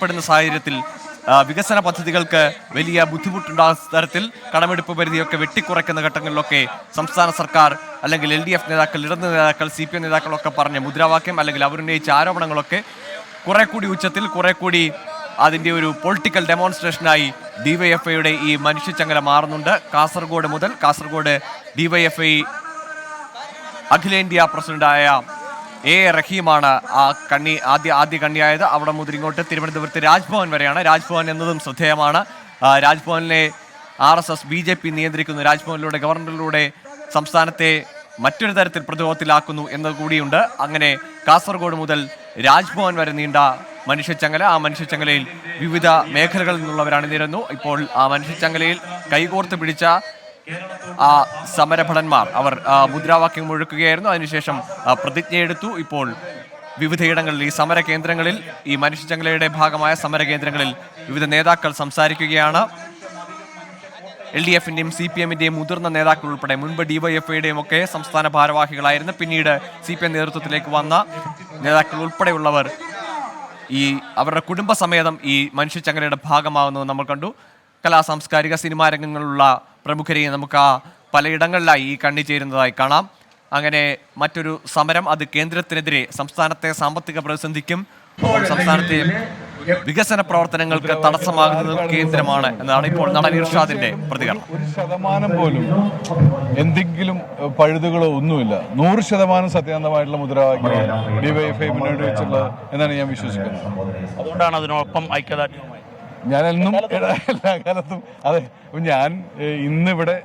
പ്പെടുന്ന സാഹചര്യത്തിൽ വികസന പദ്ധതികൾക്ക് വലിയ ബുദ്ധിമുട്ടുണ്ടാകുന്ന തരത്തിൽ കടമെടുപ്പ് പരിധിയൊക്കെ വെട്ടിക്കുറയ്ക്കുന്ന ഘട്ടങ്ങളിലൊക്കെ സംസ്ഥാന സർക്കാർ അല്ലെങ്കിൽ LDF നേതാക്കൾ, ഇടത് നേതാക്കൾ, CPM നേതാക്കളൊക്കെ പറഞ്ഞ മുദ്രാവാക്യം അല്ലെങ്കിൽ അവരുന്നയിച്ച ആരോപണങ്ങളൊക്കെ കുറെ കൂടി ഉച്ചത്തിൽ, കുറെ കൂടി അതിൻ്റെ ഒരു പൊളിറ്റിക്കൽ ഡെമോൺസ്ട്രേഷനായി DYFIയുടെ ഈ മനുഷ്യച്ചങ്ങല മാറുന്നുണ്ട്. കാസർഗോഡ് DYFI അഖിലേന്ത്യാ പ്രസിഡന്റായ A. റഹീമാണ് ആ ആദ്യ കണ്ണിയായത്. അവിടെ മുതൽ ഇങ്ങോട്ട് തിരുവനന്തപുരത്ത് രാജ്ഭവൻ വരെയാണ്. രാജ്ഭവൻ എന്നതും ശ്രദ്ധേയമാണ്. രാജ്ഭവനിലെ RSS BJP നിയന്ത്രിക്കുന്നു. രാജ്ഭവനിലൂടെ ഗവർണറിലൂടെ സംസ്ഥാനത്തെ മറ്റൊരു തരത്തിൽ പ്രതിരോധത്തിലാക്കുന്നു എന്നതുകൂടിയുണ്ട്. അങ്ങനെ കാസർഗോഡ് മുതൽ രാജ്ഭവൻ വരെ നീണ്ട മനുഷ്യച്ചങ്ങല. ആ മനുഷ്യച്ചങ്ങലയിൽ വിവിധ മേഖലകളിൽ നിന്നുള്ളവരാണ് നിരന്നു. ഇപ്പോൾ ആ മനുഷ്യച്ചങ്ങലയിൽ കൈകോർത്ത് പിടിച്ച ആ സമരഭടന്മാർ അവർ മുദ്രാവാക്യം മുഴക്കുകയായിരുന്നു. അതിനുശേഷം പ്രതിജ്ഞയെടുത്തു. ഇപ്പോൾ വിവിധയിടങ്ങളിൽ ഈ സമര കേന്ദ്രങ്ങളിൽ, ഈ മനുഷ്യച്ചങ്ങലയുടെ ഭാഗമായ സമര കേന്ദ്രങ്ങളിൽ വിവിധ നേതാക്കൾ സംസാരിക്കുകയാണ്. LDFന്റെയും CPMന്റെയും മുതിർന്ന നേതാക്കൾ ഉൾപ്പെടെ മുൻപ് DYFIയുടെയും ഒക്കെ സംസ്ഥാന ഭാരവാഹികളായിരുന്നു. പിന്നീട് CPM നേതൃത്വത്തിലേക്ക് വന്ന നേതാക്കൾ ഉൾപ്പെടെയുള്ളവർ അവരുടെ കുടുംബസമേതം ഈ മനുഷ്യച്ചങ്ങലയുടെ ഭാഗമാകുന്നത് നമ്മൾ കണ്ടു. സാംസ്കാരിക സിനിമാ രംഗങ്ങളിലുള്ള പ്രമുഖരെ നമുക്ക് പലയിടങ്ങളിലായി ഈ കണ്ണി ചേരുന്നതായി കാണാം. അങ്ങനെ മറ്റൊരു സമരം, അത് കേന്ദ്രത്തിനെതിരെ, സംസ്ഥാനത്തെ സാമ്പത്തിക പ്രതിസന്ധിക്കും സംസ്ഥാനത്തെ വികസന പ്രവർത്തനങ്ങൾക്ക് തടസ്സമാകുന്നത് കേന്ദ്രമാണ് എന്നാണ് ഇപ്പോൾ നടൻ ഇർഷാദിന്റെ പ്രതികരണം. 1% പോലും എന്തെങ്കിലും പഴുതുകളോ ഒന്നുമില്ല. 100% സത്യസന്ധമായിട്ടുള്ള മുദ്രാവാക്യം DYFI മുന്നോട്ട് വെച്ചുള്ളത് എന്നാണ് ഞാൻ വിശ്വസിക്കുന്നത്. അതുകൊണ്ടാണ് അതിനൊപ്പം ഐക്യദാർഢ്യവുമായി ഞാനെന്നും എല്ലാ കാലത്തും അതെ. ഞാൻ ഇന്നിവിടെ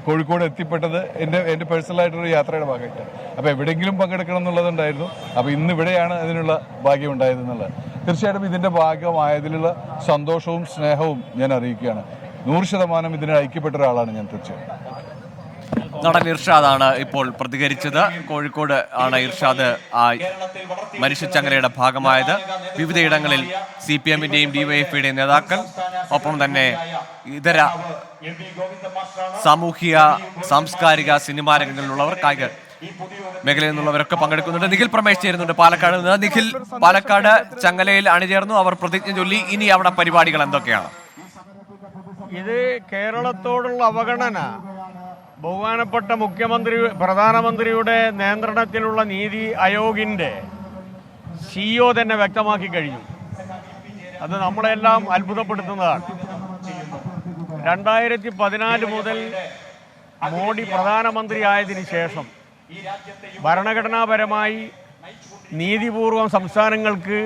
കോഴിക്കോട് എത്തിപ്പെട്ടത് എൻ്റെ പേഴ്സണലായിട്ടൊരു യാത്രയുടെ ഭാഗമായിട്ടാണ്. അപ്പോൾ എവിടെയെങ്കിലും പങ്കെടുക്കണം എന്നുള്ളതുണ്ടായിരുന്നു. അപ്പോൾ ഇന്നിവിടെയാണ് അതിനുള്ള ഭാഗ്യം ഉണ്ടായതെന്നുള്ളത്. തീർച്ചയായിട്ടും ഇതിൻ്റെ ഭാഗമായതിലുള്ള സന്തോഷവും സ്നേഹവും ഞാൻ അറിയിക്കുകയാണ്. 100% ഇതിനെ ഐക്യപ്പെട്ട ഒരാളാണ് ഞാൻ. തീർച്ചയായും നടൻ ഇർഷാദാണ് ഇപ്പോൾ പ്രതികരിച്ചത്. കോഴിക്കോട് ആണ് ഇർഷാദ് ആ മനുഷ്യച്ചങ്ങലയുടെ ഭാഗമായത്. വിവിധയിടങ്ങളിൽ CPMന്റെയും DYFIയുടെയും നേതാക്കൾ, ഒപ്പം തന്നെ ഇതര സാമൂഹിക, സാംസ്കാരിക, സിനിമാ രംഗങ്ങളിലുള്ളവർ, കായിക മേഖലയിൽ നിന്നുള്ളവരൊക്കെ പങ്കെടുക്കുന്നുണ്ട്. നിഖിൽ പ്രമേശ് ചേരുന്നുണ്ട് പാലക്കാട് നിന്ന്. നിഖിൽ, പാലക്കാട് ചങ്ങലയിൽ അണിചേർന്നു, അവർ പ്രതിജ്ഞ ചൊല്ലി. ഇനി അവിടെ പരിപാടികൾ എന്തൊക്കെയാണ്? ഇത് കേരളത്തോടുള്ള അവഗണന ബഹുമാനപ്പെട്ട പ്രധാനമന്ത്രിയുടെ നിയന്ത്രണത്തിലുള്ള നീതി ആയോഗിൻ്റെ CEO തന്നെ വ്യക്തമാക്കി കഴിഞ്ഞു. അത് നമ്മളെല്ലാം അത്ഭുതപ്പെടുത്തുന്നതാണ്. 2014 മുതൽ മോഡി പ്രധാനമന്ത്രിയായതിനു ശേഷം ഭരണഘടനാപരമായി നീതിപൂർവം സംസ്ഥാനങ്ങൾക്ക്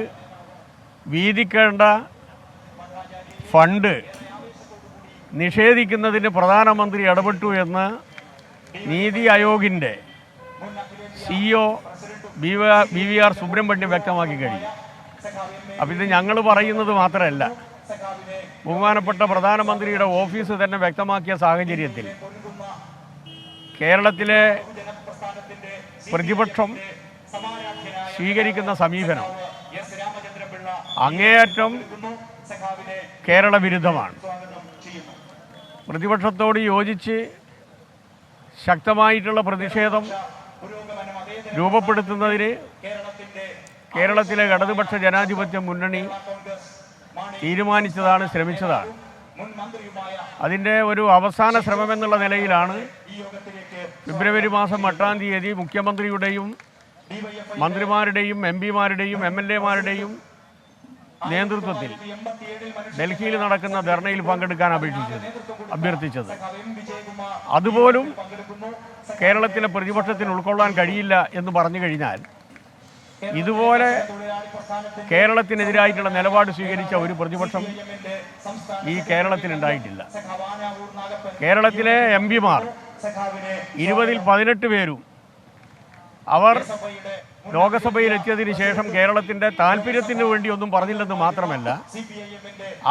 വീതിക്കേണ്ട ഫണ്ട് നിഷേധിക്കുന്നതിന് പ്രധാനമന്ത്രി ഇടപെട്ടു എന്ന് നീതി ആയോഗിൻ്റെ CEO BVR സുബ്രഹ്മണ്യം വ്യക്തമാക്കി കഴിഞ്ഞു. അപ്പം ഇത് ഞങ്ങൾ പറയുന്നത് മാത്രമല്ല, ബഹുമാനപ്പെട്ട പ്രധാനമന്ത്രിയുടെ ഓഫീസ് തന്നെ വ്യക്തമാക്കിയ സാഹചര്യത്തിൽ കേരളത്തിലെ പ്രതിപക്ഷം സ്വീകരിക്കുന്ന സമീപനം അങ്ങേയറ്റം കേരള വിരുദ്ധമാണ്. പ്രതിപക്ഷത്തോട് യോജിച്ച് ശക്തമായിട്ടുള്ള പ്രതിഷേധം രൂപപ്പെടുത്തുന്നതിന് കേരളത്തിലെ ഇടതുപക്ഷ ജനാധിപത്യ മുന്നണി ശ്രമിച്ചതാണ്. അതിൻ്റെ ഒരു അവസാന ശ്രമമെന്നുള്ള നിലയിലാണ് ഫെബ്രുവരി മാസം 8-ാം തീയതി മുഖ്യമന്ത്രിയുടെയും മന്ത്രിമാരുടെയും MP-മാരുടെയും MLA-മാരുടെയും നേതൃത്വത്തിൽ ഡൽഹിയിൽ നടക്കുന്ന ധർണയിൽ പങ്കെടുക്കാൻ അഭ്യർത്ഥിച്ചത്. അതുപോലും കേരളത്തിലെ പ്രതിപക്ഷത്തിന് ഉൾക്കൊള്ളാൻ കഴിയില്ല എന്ന് പറഞ്ഞു കഴിഞ്ഞാൽ, ഇതുപോലെ കേരളത്തിനെതിരായിട്ടുള്ള നിലപാട് സ്വീകരിച്ച ഒരു പ്രതിപക്ഷം ഈ കേരളത്തിലുണ്ടായിട്ടില്ല. കേരളത്തിലെ MP-മാർ 20-ൽ 18 പേരും അവർ ലോകസഭയിലെത്തിയതിനു ശേഷം കേരളത്തിൻ്റെ താല്പര്യത്തിന് വേണ്ടി ഒന്നും പറഞ്ഞില്ലെന്ന് മാത്രമല്ല,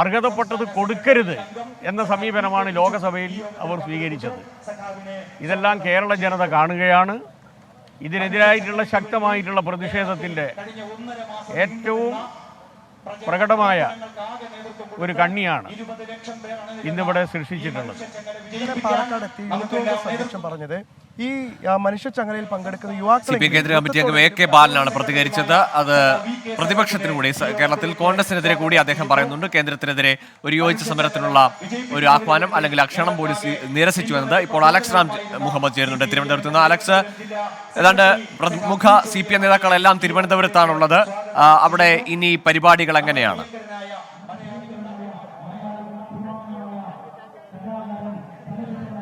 അർഹതപ്പെട്ടത് കൊടുക്കരുത് എന്ന സമീപനമാണ് ലോകസഭയിൽ അവർ സ്വീകരിച്ചത്. ഇതെല്ലാം കേരള ജനത കാണുകയാണ്. ഇതിനെതിരായിട്ടുള്ള ശക്തമായിട്ടുള്ള പ്രതിഷേധത്തിൻ്റെ ഏറ്റവും പ്രകടമായ ഒരു കണ്ണിയാണ് ഇന്നിവിടെ സൃഷ്ടിച്ചിട്ടുള്ളത്. പാലക്കാട് എത്തി യൂത്ത് കോൺഗ്രസ് അധ്യക്ഷൻ പറഞ്ഞത് ഈ മനുഷ്യച്ചങ്ങലയിൽ പങ്കെടുക്കുന്ന യുവാക്കൾ CPI കേന്ദ്ര കമ്മിറ്റി അംഗം AK ബാലനാണ് പ്രതികരിച്ചത്. അത് പ്രതിപക്ഷത്തിന് കൂടി, കേരളത്തിൽ കോൺഗ്രസിനെതിരെ കൂടി അദ്ദേഹം പറയുന്നുണ്ട്. കേന്ദ്രത്തിനെതിരെ ഒരു യോജിച്ച സമരത്തിനുള്ള ഒരു ആഹ്വാനം അല്ലെങ്കിൽ അക്ഷണം പോലീസ് നിരസിച്ചു എന്നത്. ഇപ്പോൾ അലക്സ് റാം മുഹമ്മദ് ചേരുന്നുണ്ട് തിരുവനന്തപുരത്ത് നിന്ന്. അലക്സ്, ഏതാണ്ട് പ്രമുഖ CPI നേതാക്കളെല്ലാം തിരുവനന്തപുരത്താണുള്ളത്. അവിടെ ഇനി പരിപാടികൾ എങ്ങനെയാണ്?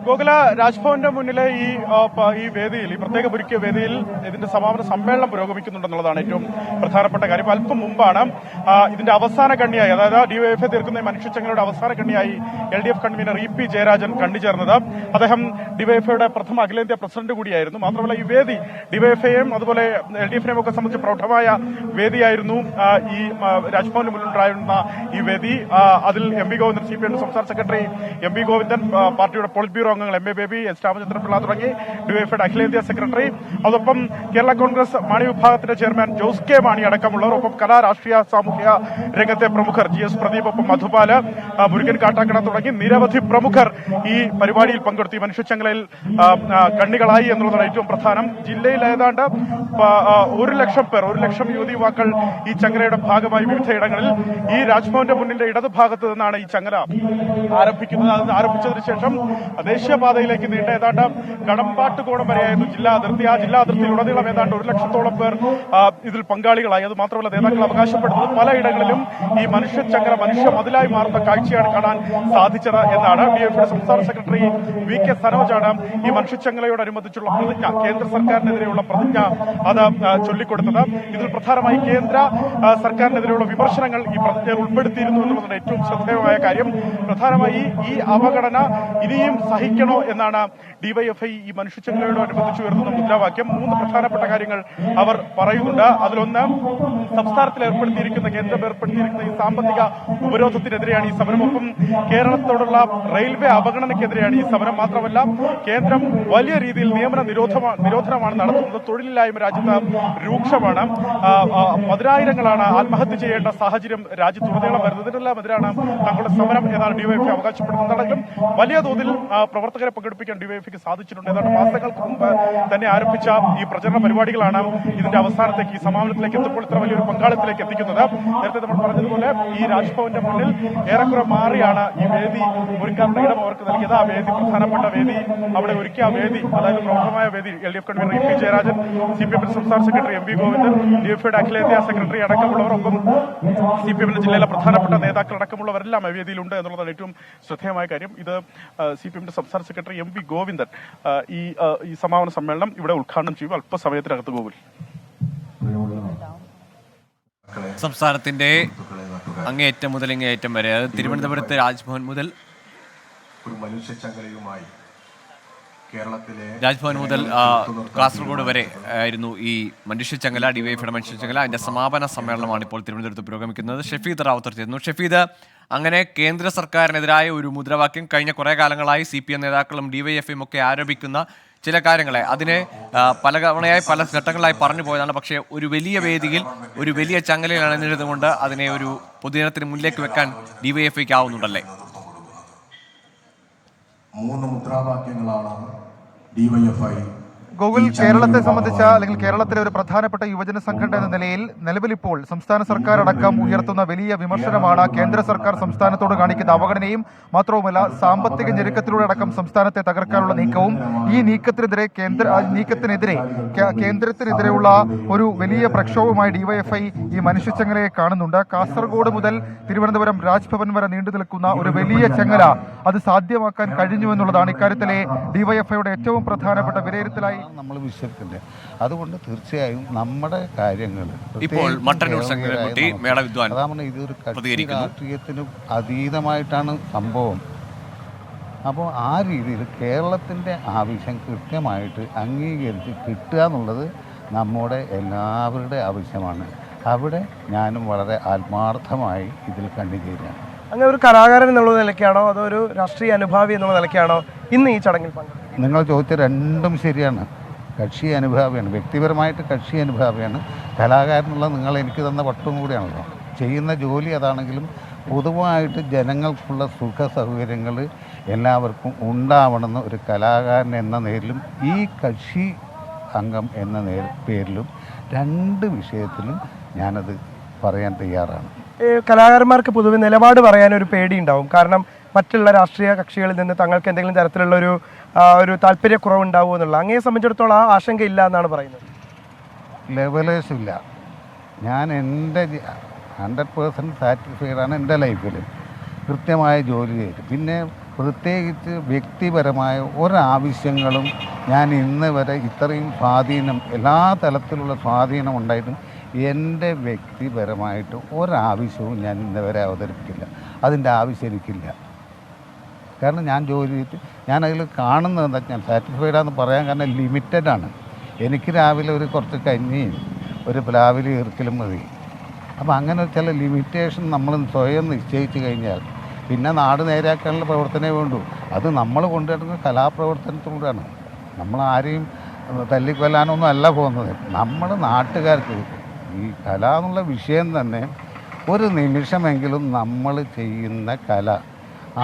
ഗോകുല, രാജ്ഭവന്റെ മുന്നിലെ ഈ വേദിയിൽ, ഈ പ്രത്യേക ഒരുക്കിയ വേദിയിൽ ഇതിന്റെ സമാപന സമ്മേളനം പുരോഗമിക്കുന്നുണ്ടെന്നുള്ളതാണ് ഏറ്റവും പ്രധാനപ്പെട്ട കാര്യം. അല്പം മുമ്പാണ് ഇതിന്റെ അവസാന കണ്ണിയായി, അതായത് DYFI തീർക്കുന്ന മനുഷ്യച്ചങ്ങലയുടെ അവസാന കണ്ണിയായി LDF കൺവീനർ EP ജയരാജൻ കണ്ടുചേർന്നത്. അദ്ദേഹം DYFIയുടെ പ്രഥമ അഖിലേന്ത്യാ പ്രസിഡന്റ് കൂടിയായിരുന്നു. മാത്രമല്ല ഈ വേദി DYFIയെയും അതുപോലെ LDFനെയും ഒക്കെ സംബന്ധിച്ച് പ്രൗഢമായ വേദിയായിരുന്നു ഈ രാജ്ഭവന് മുന്നിലുണ്ടായിരുന്ന ഈ വേദി. അതിൽ MP ഗോവിന്ദൻ, CPI സംസ്ഥാന സെക്രട്ടറി MP ഗോവിന്ദൻ, പാർട്ടിയുടെ പോളിറ്റ് ബ്യൂറോ അംഗങ്ങൾ MA ബേബി, S രാമചന്ദ്രപിള്ള തുടങ്ങി DYFIയുടെ അഖിലേന്ത്യാ സെക്രട്ടറി, അതോടൊപ്പം കേരള കോൺഗ്രസ് മാണി വിഭാഗത്തിന്റെ ചെയർമാൻ ജോസ് കെ മാണി അടക്കമുള്ളവർ, ഒപ്പം കലാ രാഷ്ട്രീയ സാമൂഹ്യ രംഗത്തെ പ്രമുഖർ GS പ്രദീപ്, ഒപ്പം മധുപാല്, മുരുകൻ കാട്ടാക്കട തുടങ്ങി നിരവധി പ്രമുഖർ ഈ പരിപാടിയിൽ പങ്കെടുത്തു. ഈ മനുഷ്യച്ചങ്ങലയിൽ കണ്ണികളായി എന്നുള്ളതാണ് ഏറ്റവും പ്രധാനം. ജില്ലയിൽ ഏതാണ്ട് 1 ലക്ഷം പേർ, 1 ലക്ഷം യുവതി യുവാക്കൾ ഈ ചങ്ങലയുടെ ഭാഗമായി വിവിധ ഇടങ്ങളിൽ ഈ രാജ്ഭവന്റെ മുന്നിന്റെ ഇടതുഭാഗത്ത് നിന്നാണ് ഈ ചങ്ങല ആരംഭിക്കുന്നത്. അത് ആരംഭിച്ചതിന് ശേഷം ദേശീയപാതയിലേക്ക് നീണ്ട ഏതാണ്ട് കടമ്പാട്ടുകോണം വരെയായിരുന്നു ജില്ലാ അതിർത്തി. ആ ജില്ലാ അതിർത്തിയിലുടനീളം ഏതാണ്ട് 1 ലക്ഷത്തോളം പേർ ഇതിൽ പങ്കാളികളായി. അത് മാത്രമല്ല നേതാക്കൾ അവകാശപ്പെടുന്നത് പലയിടങ്ങളിലും ഈ മനുഷ്യ മതിലായി മാറുന്ന കാഴ്ചയാണ് കാണാൻ സാധിച്ചത് എന്നാണ്. DYFIയുടെ സംസ്ഥാന സെക്രട്ടറി VK സനോജാണ് ഈ മനുഷ്യച്ചങ്ങലയോടനുബന്ധിച്ചുള്ള പ്രതിജ്ഞ, കേന്ദ്ര സർക്കാരിനെതിരെയുള്ള പ്രതിജ്ഞ അത് ചൊല്ലിക്കൊടുത്തത്. ഇതിൽ പ്രധാനമായി കേന്ദ്ര സർക്കാരിനെതിരെയുള്ള വിമർശനങ്ങൾ ഈ പ്രതിജ്ഞയിൽ ഉൾപ്പെടുത്തിയിരുന്നു എന്നുള്ളതാണ് ഏറ്റവും ശ്രദ്ധേയമായ കാര്യം. പ്രധാനമായി ഈ അവഗണന ഇനിയും സഹിക്കണോ എന്നാണ് DYFI ഈ മനുഷ്യച്ചങ്ങലയോടനുബന്ധിച്ച് ഉയർത്തുന്ന മുദ്രാവാക്യം. 3 പ്രധാനപ്പെട്ട കാര്യങ്ങൾ അവർ പറയുന്നുണ്ട്. അതിലൊന്ന്, സംസ്ഥാനത്തിൽ ഏർപ്പെടുത്തിയിരിക്കുന്ന, കേന്ദ്രം ഏർപ്പെടുത്തിയിരിക്കുന്ന ഈ സാമ്പത്തിക ഉപരോധത്തിനെതിരെയാണ് ഈ സമരം. ഒപ്പം കേരളത്തോടുള്ള റെയിൽവേ അവഗണനയ്ക്കെതിരെയാണ് ഈ സമരം. മാത്രമല്ല കേന്ദ്രം വലിയ രീതിയിൽ നിയമന നിരോധനമാണ് നടത്തുന്നത്. തൊഴിലില്ലായ്മ രാജ്യത്ത് രൂക്ഷമാണ്. 10,000ങ്ങളാണ് ആത്മഹത്യ ചെയ്യേണ്ട സാഹചര്യം രാജ്യത്തുടനീളം വരുന്നത്. ഇതിനെല്ലാം എതിരാണ് തങ്ങളുടെ സമരം എന്നാണ് DYFI അവകാശപ്പെടുന്നതാണെങ്കിലും വലിയ തോതിൽ പ്രവർത്തകരെ പങ്കെടുപ്പിക്കാൻ DYFIക്ക് സാധിച്ചിട്ടുണ്ട്. ഏതാണ്ട് മാസങ്ങൾക്ക് മുമ്പ് തന്നെ ആരംഭിച്ച ഈ പ്രചരണ പരിപാടികളാണ് ഇതിന്റെ അവസാനത്തേക്ക്, ഈ സമാപനത്തിലേക്ക് എത്തുമ്പോൾ ഇത്ര വലിയൊരു പങ്കാളിത്തത്തിലേക്ക് എത്തിക്കുന്നത്. നേരത്തെ നമ്മൾ പറഞ്ഞതുപോലെ ഈ രാജ്ഭവന്റെ മുന്നിൽ ഏറെക്കുറെ മാറിയാണ് ഈ വേദി ഒരുക്കാനുള്ള ഇടം അവർക്ക് നൽകിയത്. ആ വേദി, പ്രധാനപ്പെട്ട വേദി അവിടെ ഒരുക്കിയ വേദി, അതായത് പ്രമുഖമായ വേദി, LDF convener EP Jayarajan, CPI സംസ്ഥാന സെക്രട്ടറി MP ഗോവിന്ദൻ, DYFIയുടെ അഖിലേന്ത്യാ സെക്രട്ടറി അടക്കമുള്ളവർ, ഒപ്പം CPI ജില്ലയിലെ പ്രധാനപ്പെട്ട നേതാക്കൾ അടക്കമുള്ളവരെല്ലാം ആ വേദിയിലുണ്ട് എന്നുള്ളതാണ് ഏറ്റവും ശ്രദ്ധേയമായ കാര്യം. ഇത് CPI സംസ്ഥാന സെക്രട്ടറി MP ഗോവിന്ദൻ ഈ സമാപന സമ്മേളനം ഇവിടെ ഉദ്ഘാടനം ചെയ്യും അല്പസമയത്തിനകത്ത്. ഗോകുൽ, സംസ്ഥാനത്തിന്റെ അങ്ങേയറ്റം മുതൽ ഇങ്ങേയറ്റം വരെ, അതായത് തിരുവനന്തപുരത്ത് രാജ്ഭവൻ മുതൽ രാജ്ഭവൻ മുതൽ കാസർഗോഡ് വരെ ആയിരുന്നു ഈ മനുഷ്യച്ചങ്ങല, DYFIയുടെ മനുഷ്യച്ചങ്ങല. അതിന്റെ സമാപന സമ്മേളനമാണ് ഇപ്പോൾ തിരുവനന്തപുരത്ത് പുരോഗമിക്കുന്നത്. ഷഫീദ് റാവുത്തർ ചേരുന്നു. ഷഫീദ്, അങ്ങനെ കേന്ദ്ര സർക്കാരിനെതിരായ ഒരു മുദ്രാവാക്യം കഴിഞ്ഞ കുറേ കാലങ്ങളായി CPI നേതാക്കളും DYFIയും ഒക്കെ ആരോപിക്കുന്ന ചില കാര്യങ്ങളെ, അതിനെ പല തവണയായി പല ഘട്ടങ്ങളായി പറഞ്ഞു പോയതാണ്. പക്ഷേ ഒരു വലിയ വേദിയിൽ ഒരു വലിയ ചങ്ങലയിൽ അണിഞ്ഞിരുന്നുകൊണ്ട് അതിനെ ഒരു പൊതുജനത്തിന് മുന്നിലേക്ക് വെക്കാൻ DYFIക്ക് ആവുന്നുണ്ടല്ലേ? 3 മുദ്രാവാക്യങ്ങളാണ് DYFI ഗോകുൽ, കേരളത്തെ സംബന്ധിച്ച അല്ലെങ്കിൽ കേരളത്തിലെ ഒരു പ്രധാനപ്പെട്ട യുവജന സംഘടന എന്ന നിലയിൽ നിലവിലിപ്പോൾ സംസ്ഥാന സർക്കാർ അടക്കം ഉയർത്തുന്ന വലിയ വിമർശനമാണ് കേന്ദ്ര സർക്കാർ സംസ്ഥാനത്തോട് കാണിക്കുന്ന അവഗണനയും. മാത്രവുമല്ല സാമ്പത്തിക ഞെരുക്കത്തിലൂടെ അടക്കം സംസ്ഥാനത്തെ തകർക്കാനുള്ള നീക്കവും. ഈ നീക്കത്തിനെതിരെ കേന്ദ്രത്തിനെതിരെയുള്ള ഒരു വലിയ പ്രക്ഷോഭമായി DYFI ഈ മനുഷ്യച്ചങ്ങലയെ കാണുന്നുണ്ട്. കാസർഗോഡ് മുതൽ തിരുവനന്തപുരം രാജ്ഭവൻ വരെ നീണ്ടു നിൽക്കുന്ന ഒരു വലിയ ചങ്ങല അത് സാധ്യമാക്കാൻ കഴിഞ്ഞു എന്നുള്ളതാണ് ഇക്കാര്യത്തിലെ DYFIയുടെ ഏറ്റവും പ്രധാനപ്പെട്ട വിലയിരുത്തലായി നമ്മൾ വിശ്വസിക്കുന്നത്. അതുകൊണ്ട് തീർച്ചയായും നമ്മുടെ കാര്യങ്ങൾ ഇപ്പോൾ ഇതൊരു രാഷ്ട്രീയത്തിനും അതീതമായിട്ടാണ് സംഭവം. അപ്പോൾ ആ രീതിയിൽ കേരളത്തിൻ്റെ ആവശ്യം കൃത്യമായിട്ട് അംഗീകരിച്ച് കിട്ടുക എന്നുള്ളത് നമ്മുടെ എല്ലാവരുടെ ആവശ്യമാണ്. അവിടെ ഞാനും വളരെ ആത്മാർത്ഥമായി ഇതിൽ കണ്ടുചേരുകയാണ്. അങ്ങനെ ഒരു കലാകാരൻ എന്നുള്ള നിലയ്ക്കാണോ അതോ ഒരു രാഷ്ട്രീയ അനുഭാവി എന്നുള്ള നിലയ്ക്കാണോ ഇന്ന് ഈ ചടങ്ങിൽ പങ്കെടുക്കുന്നത്? നിങ്ങൾ ചോദിച്ച രണ്ടും ശരിയാണ്. കക്ഷി അനുഭാവിയാണ്, വ്യക്തിപരമായിട്ട് കക്ഷി അനുഭാവിയാണ്. കലാകാരനുള്ള നിങ്ങൾ എനിക്ക് തന്ന പട്ടവും കൂടിയാണല്ലോ. ചെയ്യുന്ന ജോലി അതാണെങ്കിലും പൊതുവായിട്ട് ജനങ്ങൾക്കുള്ള സുഖ സൗകര്യങ്ങൾ എല്ലാവർക്കും ഉണ്ടാവണമെന്ന് ഒരു കലാകാരൻ എന്ന നിലയിലും ഈ കക്ഷി അംഗം എന്ന പേരിലും രണ്ട് വിഷയത്തിലും ഞാനത് പറയാൻ തയ്യാറാണ്. കലാകാരന്മാർക്ക് പൊതുവെ നിലപാട് പറയാനൊരു പേടിയുണ്ടാവും. കാരണം മറ്റുള്ള രാഷ്ട്രീയ കക്ഷികളിൽ നിന്ന് തങ്ങൾക്ക് എന്തെങ്കിലും തരത്തിലുള്ള ഒരു താല്പര്യക്കുറവ് ഉണ്ടാവുമോ എന്നുള്ള, അങ്ങയെ സംബന്ധിച്ചിടത്തോളം ആ ആശങ്കയില്ല എന്നാണ് പറയുന്നത്. ലെവലേഴ്സില്ല. ഞാൻ എൻ്റെ 100% സാറ്റിസ്ഫൈഡാണ് എൻ്റെ ലൈഫിൽ. കൃത്യമായ ജോലി ചെയ്ത്, പിന്നെ പ്രത്യേകിച്ച് വ്യക്തിപരമായ ഒരാവശ്യങ്ങളും ഞാൻ ഇന്ന് വരെ ഇത്രയും സ്വാധീനം, എല്ലാ തലത്തിലുള്ള സ്വാധീനം ഉണ്ടായിട്ടും എൻ്റെ വ്യക്തിപരമായിട്ട് ഒരാവശ്യവും ഞാൻ ഇന്ന് വരെ അവതരിപ്പിക്കില്ല. അതിൻ്റെ ആവശ്യം എനിക്കില്ല. കാരണം ഞാൻ ജോലി ചെയ്തിട്ട് ഞാനതിൽ കാണുന്നത് എന്താ, ഞാൻ സാറ്റിസ്ഫൈഡാന്ന് പറയാൻ കാരണം ലിമിറ്റഡാണ്. എനിക്ക് രാവിലെ ഒരു കുറച്ച് കഞ്ഞിയും ഒരു പ്ലാവിൽ ഈർക്കലും മതി. അപ്പോൾ അങ്ങനെ ചില ലിമിറ്റേഷൻ നമ്മൾ സ്വയം നിശ്ചയിച്ച് കഴിഞ്ഞാൽ പിന്നെ നാട് നേരെയാക്കാനുള്ള പ്രവർത്തനമേ വേണ്ടൂ. അത് നമ്മൾ കൊണ്ടുവരുന്ന കലാപ്രവർത്തനത്തിലൂടെയാണ്. നമ്മൾ ആരെയും തല്ലിക്കൊല്ലാനൊന്നും അല്ല പോകുന്നത്. നമ്മൾ നാട്ടുകാർക്ക് ഈ കല എന്നുള്ള വിഷയം തന്നെ ഒരു നിമിഷമെങ്കിലും നമ്മൾ ചെയ്യുന്ന കല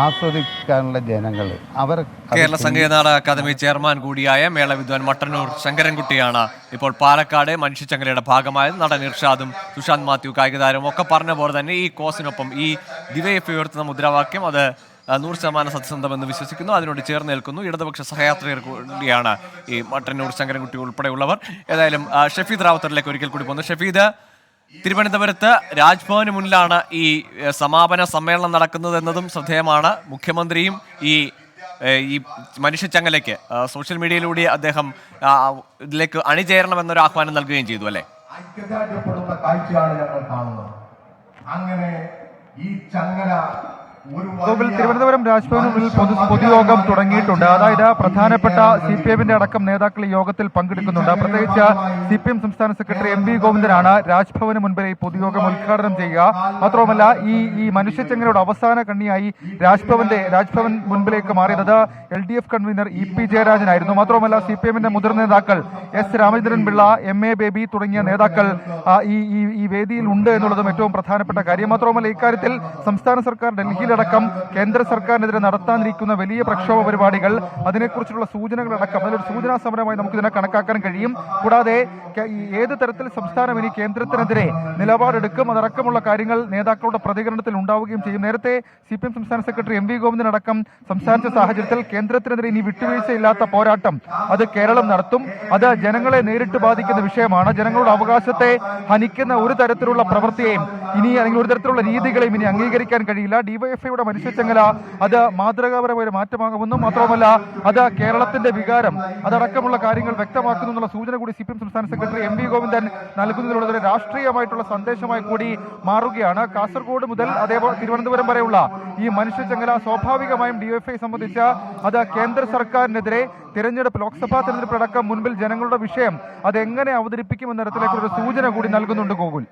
ആസ്വദിക്കാനുള്ള ജനങ്ങൾ അവർ. കേരള സംഗീതനാടക അക്കാദമി ചെയർമാൻ കൂടിയായ മേള വിദ്വാൻ മട്ടന്നൂർ ശങ്കരൻകുട്ടിയാണ് ഇപ്പോൾ പാലക്കാട് മനുഷ്യച്ചങ്ങലയുടെ ഭാഗമായത്. നടൻ ഇർഷാദും സുശാന്ത് മാത്യു കായികതാരവും ഒക്കെ പറഞ്ഞ പോലെ തന്നെ ഈ കോസിനൊപ്പം ഈ ഡിവൈഎഫ്ഐ ഉയർത്തുന്ന മുദ്രാവാക്യം അത് 100% സത്യസന്ധമെന്ന് വിശ്വസിക്കുന്നു. അതിനോട് ചേർന്ന് നിൽക്കുന്നു ഇടതുപക്ഷ സഹയാത്രികർ കൂടിയാണ് ഈ മട്ടന്നൂർ ശങ്കരൻകുട്ടി ഉൾപ്പെടെയുള്ളവർ. ഏതായാലും ഷഫീദ് റാവത്തറിലേക്ക് ഒരിക്കൽ കൂടി പോകുന്നു. ഷഫീദ്, തിരുവനന്തപുരത്ത് രാജ്ഭവന് മുന്നിലാണ് ഈ സമാപന സമ്മേളനം നടക്കുന്നത് എന്നതും ശ്രദ്ധേയമാണ്. മുഖ്യമന്ത്രിയും ഈ മനുഷ്യച്ചങ്ങലയ്ക്ക് സോഷ്യൽ മീഡിയയിലൂടെ അദ്ദേഹം ഇതിലേക്ക് അണിചേരണമെന്നൊരു ആഹ്വാനം നൽകുകയും ചെയ്തു, അല്ലേ? ഐക്യദാർഢ്യപ്പെടുന്ന കാഴ്ചയാണ് ഞങ്ങൾ കാണുന്നത്. അങ്ങനെ ഈ ചങ്ങല തിരുവനന്തപുരം രാജ്ഭവന് മുന്നിൽ പൊതുയോഗം തുടങ്ങിയിട്ടുണ്ട്. അതായത് പ്രധാനപ്പെട്ട CPM-ന്റെ അടക്കം നേതാക്കൾ ഈ യോഗത്തിൽ പങ്കെടുക്കുന്നുണ്ട്. പ്രത്യേകിച്ച് CPM സംസ്ഥാന സെക്രട്ടറി MV ഗോവിന്ദനാണ് രാജ്ഭവന് മുൻപിൽ ഈ പൊതുയോഗം ഉദ്ഘാടനം ചെയ്യുക. മാത്രവുമല്ല ഈ മനുഷ്യച്ചങ്ങലയുടെ അവസാന കണ്ണിയായി രാജ്ഭവൻ മുൻപിലേക്ക് മാറിയത് LDF കൺവീനർ EP ജയരാജനായിരുന്നു. മാത്രവുമല്ല CPM-ന്റെ മുതിർന്ന നേതാക്കൾ S Ramachandran Pillai, MA baby തുടങ്ങിയ നേതാക്കൾ ഈ വേദിയിൽ ഉണ്ട് എന്നുള്ളതും ഏറ്റവും പ്രധാനപ്പെട്ട കാര്യം. മാത്രവുമല്ല ഇക്കാര്യത്തിൽ സംസ്ഥാന സർക്കാർ ഡൽഹിയിലടക്കം കേന്ദ്ര സർക്കാരിനെതിരെ നടത്താനിരിക്കുന്ന വലിയ പ്രക്ഷോഭ പരിപാടികൾ, അതിനെക്കുറിച്ചുള്ള സൂചനകളടക്കം അതിലൊരു സൂചനാ സമരമായി നമുക്കിതിനെ കണക്കാക്കാൻ കഴിയും. കൂടാതെ ഏത് തരത്തിൽ സംസ്ഥാനം ഇനി കേന്ദ്രത്തിനെതിരെ നിലപാടെടുക്കും അതടക്കമുള്ള കാര്യങ്ങൾ നേതാക്കളുടെ പ്രതികരണത്തിൽ ഉണ്ടാവുകയും ചെയ്യും. നേരത്തെ CPM സംസ്ഥാന സെക്രട്ടറി MV ഗോവിന്ദൻ അടക്കം സംസാരിച്ച സാഹചര്യത്തിൽ കേന്ദ്രത്തിനെതിരെ ഇനി വിട്ടുവീഴ്ചയില്ലാത്ത പോരാട്ടം അത് കേരളം നടത്തും. അത് ജനങ്ങളെ നേരിട്ട് ബാധിക്കുന്ന വിഷയമാണ്. ജനങ്ങളുടെ അവകാശത്തെ ഹനിക്കുന്ന ഒരു തരത്തിലുള്ള പ്രവൃത്തിയെയും ഇനി അല്ലെങ്കിൽ ഒരു തരത്തിലുള്ള രീതികളെയും ഇനി അംഗീകരിക്കാൻ കഴിയില്ല. ഡിവൈഎഫ്ഐയുടെ മനുഷ്യച്ചങ്ങല അത് മാതൃകാപരമായ ഒരു മാറ്റമാകുമെന്നും മാത്രമല്ല അത് കേരളത്തിന്റെ വികാരം അതടക്കമുള്ള കാര്യങ്ങൾ വ്യക്തമാക്കുന്നു എന്നുള്ള സൂചന കൂടി CPM സംസ്ഥാന സെക്രട്ടറി MV ഗോവിന്ദൻ നൽകുന്നതിലുള്ള രാഷ്ട്രീയമായിട്ടുള്ള സന്ദേശമായി കൂടി മാറുകയാണ്. കാസർഗോഡ് മുതൽ അതേപോലെ തിരുവനന്തപുരം വരെയുള്ള ഈ മനുഷ്യച്ചങ്ങല സ്വാഭാവികമായും ഡിവൈഎഫ്ഐ സംബന്ധിച്ച് അത് കേന്ദ്ര സർക്കാരിനെതിരെ ലോക്സഭാ തെരഞ്ഞെടുപ്പ് അടക്കം മുൻപിൽ ജനങ്ങളുടെ വിഷയം അതെങ്ങനെ അവതരിപ്പിക്കുമെന്ന തരത്തിലേക്കുള്ള ഒരു സൂചന കൂടി നൽകുന്നുണ്ട് ഗോകുൽ.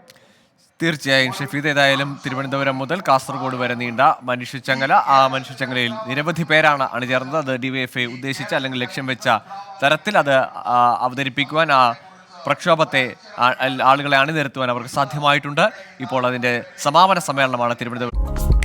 തീർച്ചയായും ഷഫീദ്, ഏതായാലും തിരുവനന്തപുരം മുതൽ കാസർഗോഡ് വരെ നീണ്ട മനുഷ്യച്ചങ്ങല, ആ മനുഷ്യച്ചങ്ങലയിൽ നിരവധി പേരാണ് അണിചേർന്നത്. അത് ഡിവൈഎഫ്ഐ ഉദ്ദേശിച്ച അല്ലെങ്കിൽ ലക്ഷ്യം വെച്ച തരത്തിൽ അത് അവതരിപ്പിക്കുവാൻ, ആ പ്രക്ഷോഭത്തെ ആളുകളെ അണിനിരത്തുവാൻ അവർക്ക് സാധ്യമായിട്ടുണ്ട്. ഇപ്പോൾ അതിൻ്റെ സമാപന സമ്മേളനമാണ് തിരുവനന്തപുരം.